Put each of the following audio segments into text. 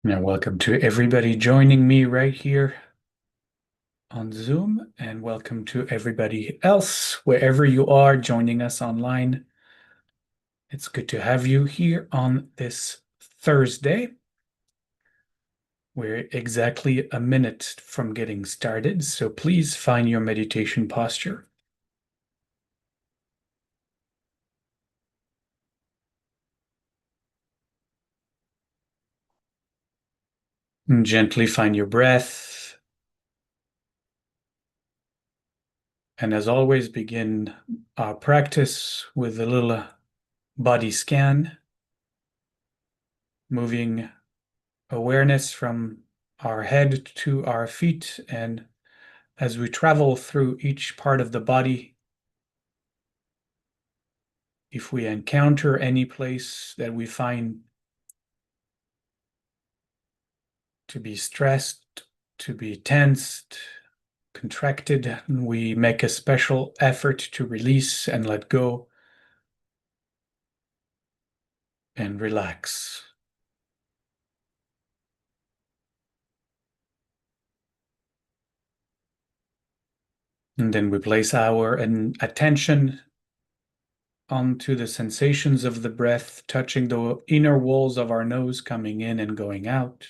Now, welcome to everybody joining me right here on Zoom, and welcome to everybody else, wherever you are joining us online. It's good to have you here on this Thursday. We're exactly a minute from getting started, so please find your meditation posture. And gently find your breath. And as always, begin our practice with a little body scan, moving awareness from our head to our feet. And as we travel through each part of the body, if we encounter any place that we find to be stressed, to be tensed, contracted, we make a special effort to release and let go and relax. And then we place our attention onto the sensations of the breath, touching the inner walls of our nose, coming in and going out.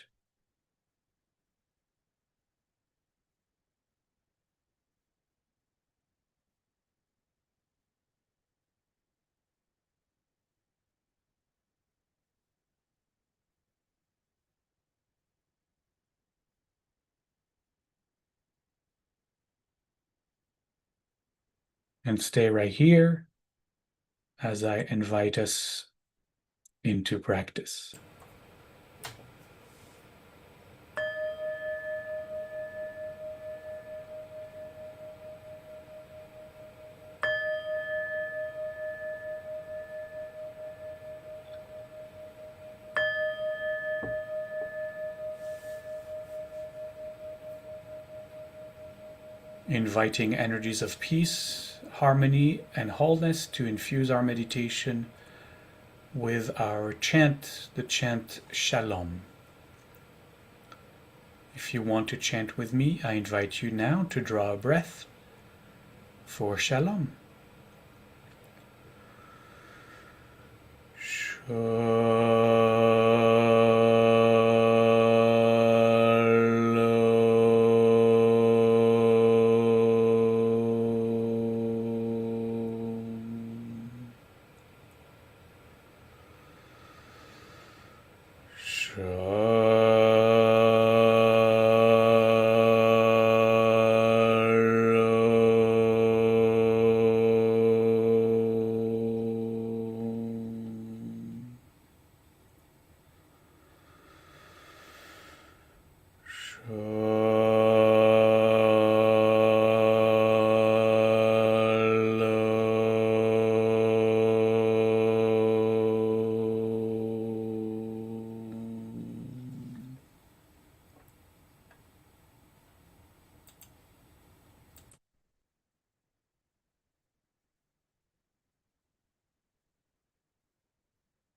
And stay right here as I invite us into practice. Inviting energies of peace, harmony, and wholeness to infuse our meditation with our chant, the chant Shalom. If you want to chant with me, I invite you now to draw a breath for Shalom.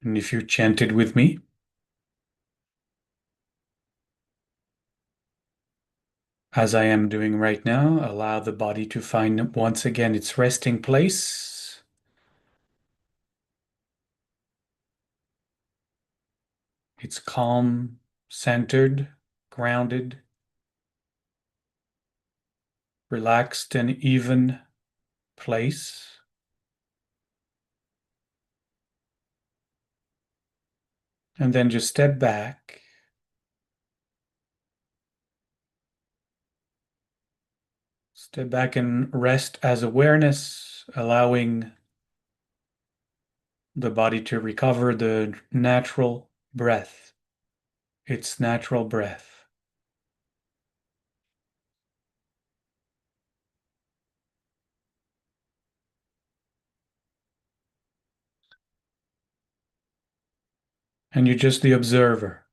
And if you chanted with me, as I am doing right now, allow the body to find once again its resting place. It's calm, centered, grounded, relaxed, and even place. And then just step back. Step back and rest as awareness, allowing the body to recover the natural breath, its natural breath. And you're just the observer.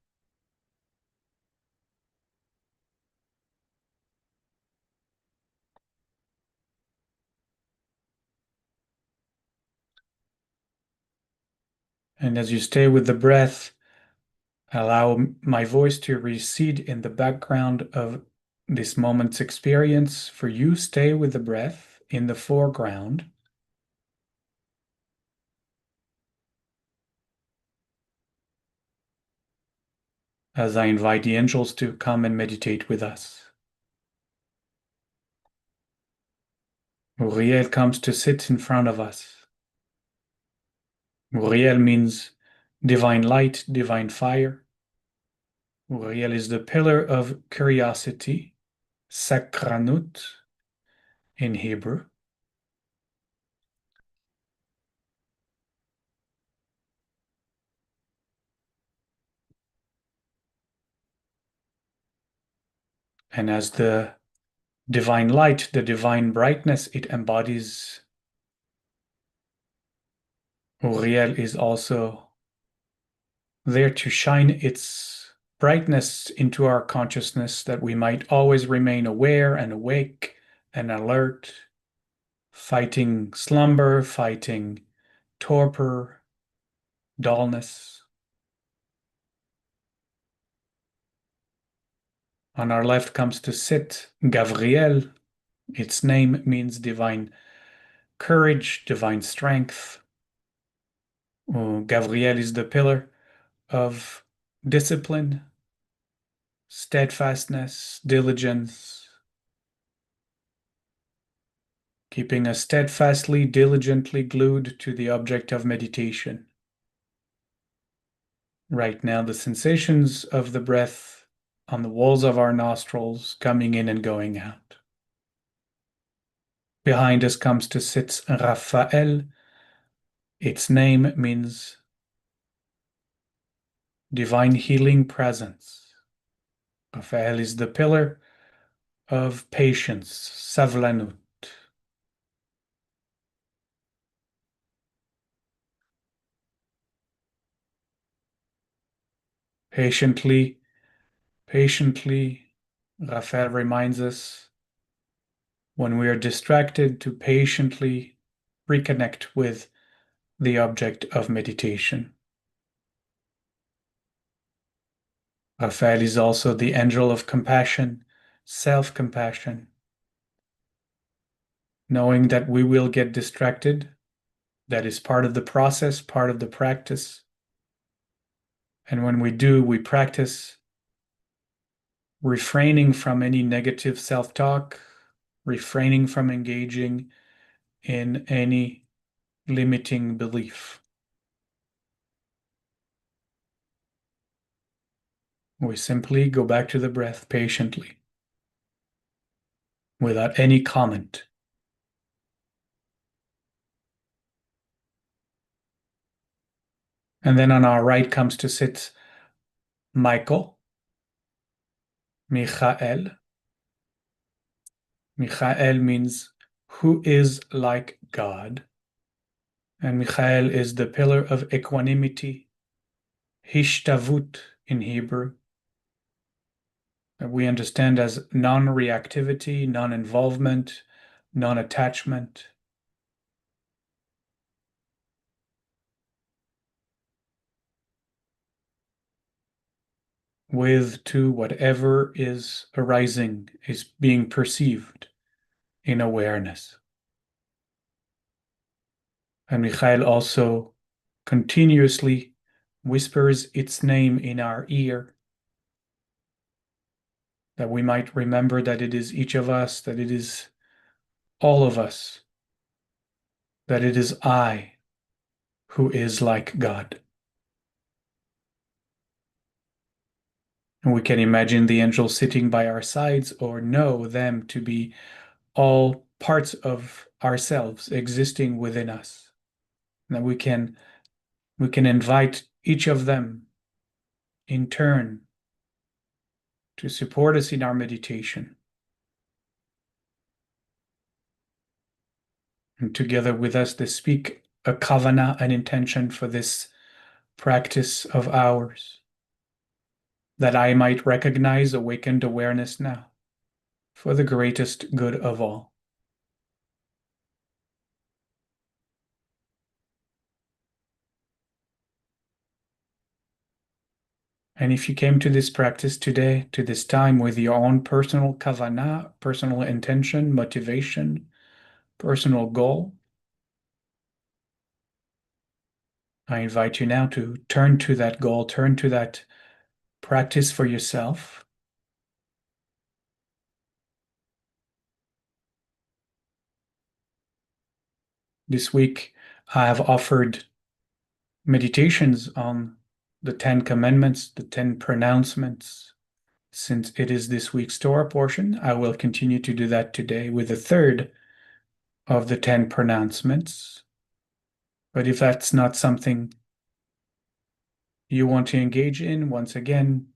And as you stay with the breath, Allow my voice to recede in the background of this moment's experience. For you, stay with the breath in the foreground. As I invite the angels to come and meditate with us. Uriel comes to sit in front of us. Uriel means divine light, divine fire. Uriel is the pillar of curiosity, sakranut in Hebrew. And as the divine light, the divine brightness it embodies, Uriel is also there to shine its brightness into our consciousness that we might always remain aware and awake and alert, fighting slumber, fighting torpor, dullness. On our left comes to sit Gavriel. Its name means divine courage, divine strength. Gavriel is the pillar of discipline, steadfastness, diligence, keeping us steadfastly, diligently glued to the object of meditation. Right now, the sensations of the breath on the walls of our nostrils coming in and going out. Behind us comes to sit Raphael. Its name means divine healing presence. Raphael is the pillar of patience, savlanut. Patiently, Raphael reminds us when we are distracted to patiently reconnect with the object of meditation. Raphael is also the angel of compassion, self-compassion, knowing that we will get distracted. That is part of the process, part of the practice. And when we do, we practice refraining from any negative self-talk, refraining from engaging in any limiting belief. We simply go back to the breath patiently, without any comment. And then on our right comes to sit Michael, Michael. Michael means who is like God. And Michael is the pillar of equanimity, hishtavut in Hebrew, that we understand as non-reactivity, non-involvement, non-attachment. With to whatever is arising, is being perceived in awareness. And Michael also continuously whispers its name in our ear, that we might remember that it is each of us, that it is all of us, that it is I who is like God. And we can imagine the angels sitting by our sides or know them to be all parts of ourselves existing within us. And that we can invite each of them in turn to support us in our meditation. And together with us, they speak a kavana, an intention for this practice of ours, that I might recognize awakened awareness now for the greatest good of all. And if you came to this practice today, to this time with your own personal kavanah, personal intention, motivation, personal goal, I invite you now to turn to that goal, turn to that practice for yourself. This week, I have offered meditations on the 10 Commandments, the 10 pronouncements. Since it is this week's Torah portion, I will continue to do that today with the third of the 10 pronouncements. But if that's not something you want to engage in, once again,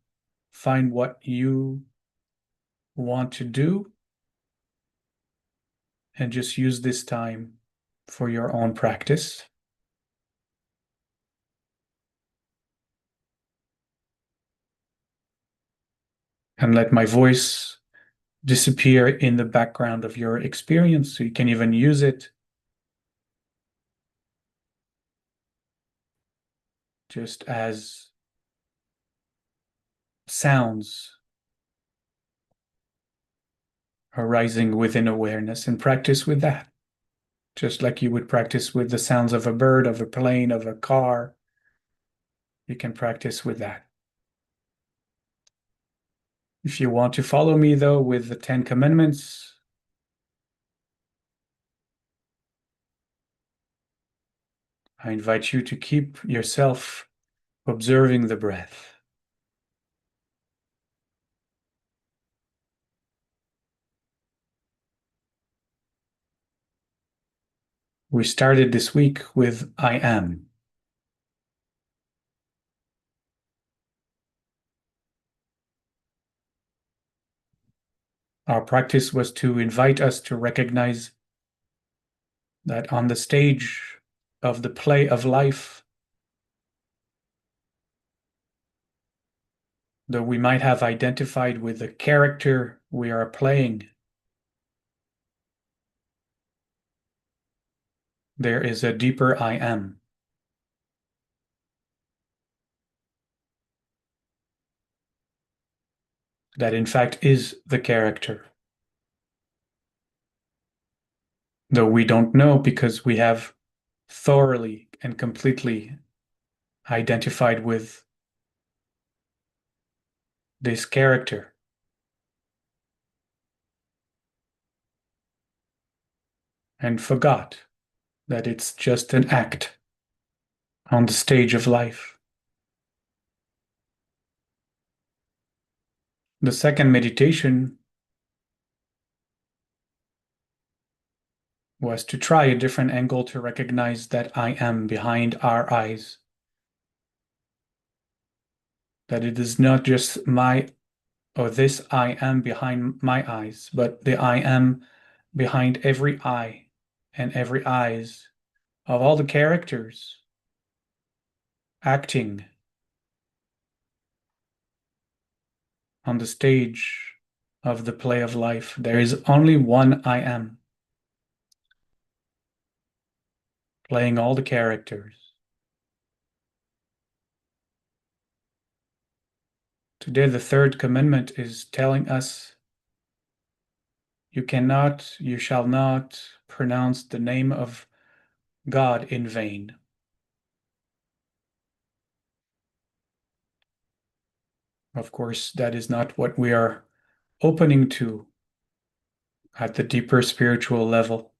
find what you want to do and just use this time for your own practice. And let my voice disappear in the background of your experience, so you can even use it just as sounds arising within awareness, and practice with that. Just like you would practice with the sounds of a bird, of a plane, of a car, you can practice with that. If you want to follow me, though, with the 10 Commandments, I invite you to keep yourself observing the breath. We started this week with I am. Our practice was to invite us to recognize that on the stage of the play of life, though we might have identified with the character we are playing, there is a deeper I am. That in fact is the character. Though we don't know because we have thoroughly and completely identified with this character. And forgot that it's just an act on the stage of life. The second meditation was to try a different angle to recognize that I am behind our eyes. That it is not just my or this I am behind my eyes, but the I am behind every eye and every eyes of all the characters acting on the stage of the play of life. There is only one I am, playing all the characters. Today, the third commandment is telling us you shall not pronounce the name of God in vain. Of course, that is not what we are opening to at the deeper spiritual level.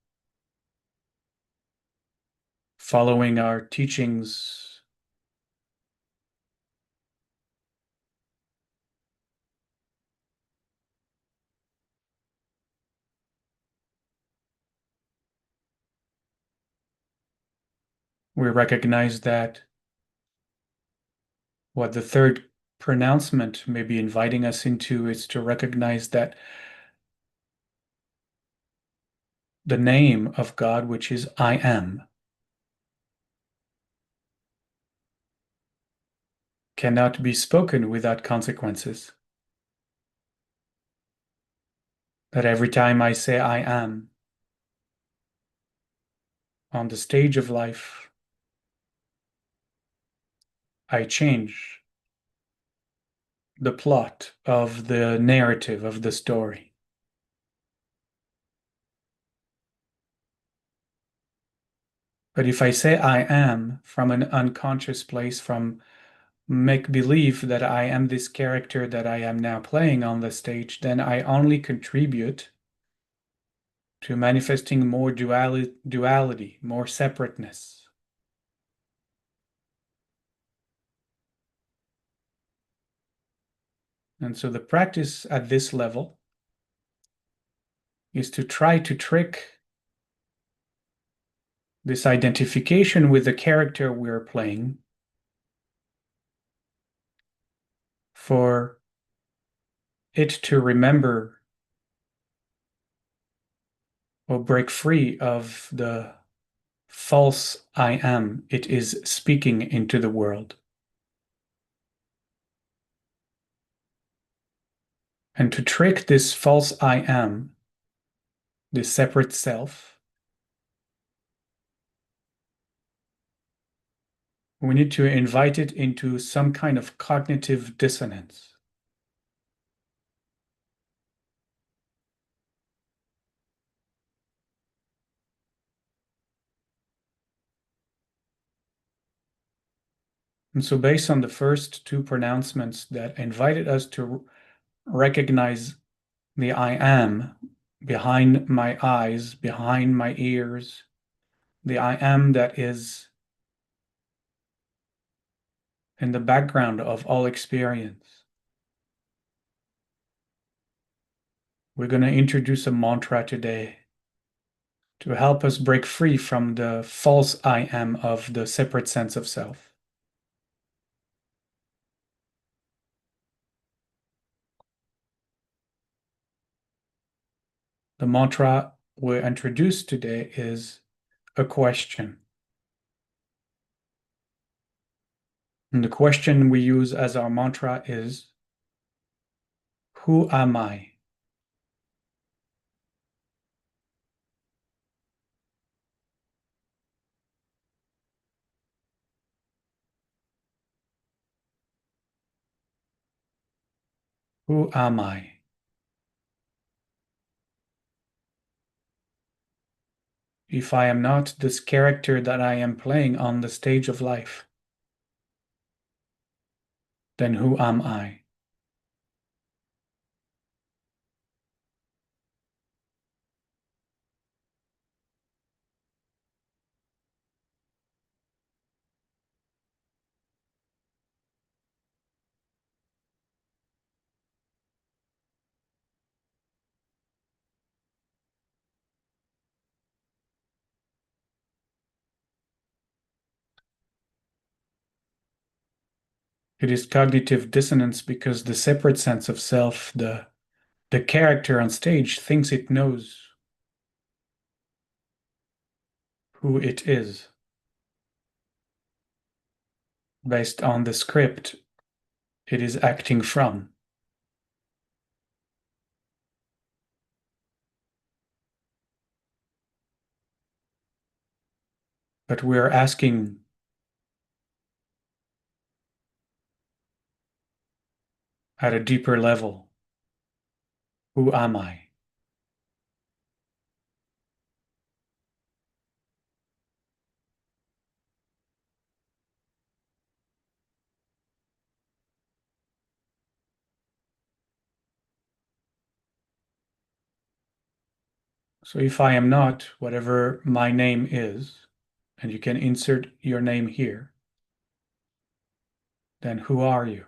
Following our teachings, we recognize that what the third pronouncement may be inviting us into is to recognize that the name of God, which is I am, cannot be spoken without consequences. That every time I say I am on the stage of life, I change the plot of the narrative of the story. But if I say I am from an unconscious place, from make believe that I am this character that I am now playing on the stage, then I only contribute to manifesting more duality, more separateness. And so the practice at this level is to try to trick this identification with the character we're playing for it to remember or break free of the false I am it is speaking into the world. And to trick this false I am, this separate self, we need to invite it into some kind of cognitive dissonance. And so, based on the first two pronouncements that invited us to recognize the I am behind my eyes, behind my ears, the I am that is in the background of all experience. We're going to introduce a mantra today to help us break free from the false I am of the separate sense of self. The mantra we introduced today is a question. And the question we use as our mantra is, who am I? Who am I? If I am not this character that I am playing on the stage of life, then who am I? It is cognitive dissonance because the separate sense of self, the character on stage, thinks it knows who it is based on the script it is acting from. But we're asking, at a deeper level, who am I? So if I am not whatever my name is, and you can insert your name here, then who are you?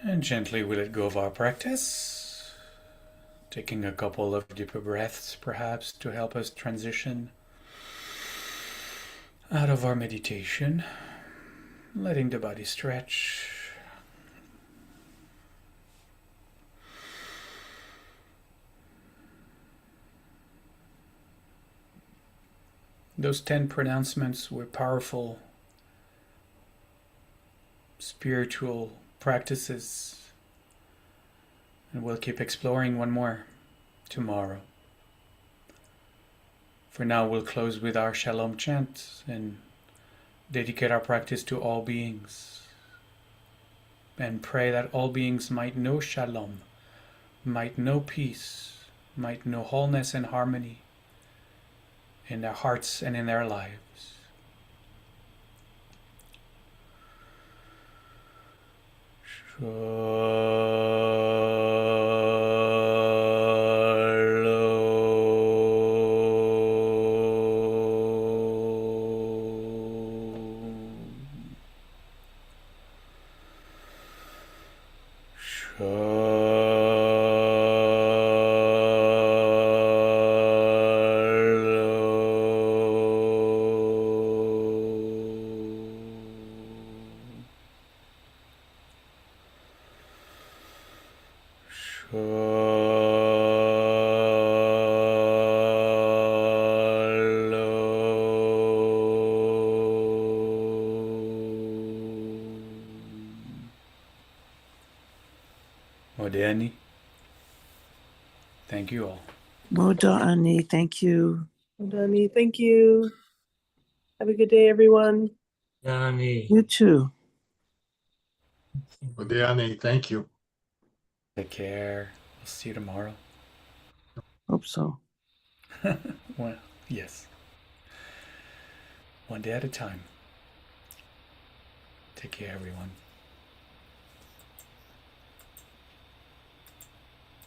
And gently we let go of our practice, taking a couple of deeper breaths perhaps to help us transition out of our meditation, letting the body stretch. Those 10 pronouncements were powerful spiritual practices, and we'll keep exploring one more tomorrow. For now, we'll close with our Shalom chant and dedicate our practice to all beings and pray that all beings might know Shalom, might know peace, might know wholeness and harmony in their hearts and in their lives. Modeni, thank you all. Modani, thank you. Dani, thank you. Have a good day, everyone. Danny. You too. Diane, thank you. Take care. I'll see you tomorrow. Hope so. Well, yes. One day at a time. Take care, everyone.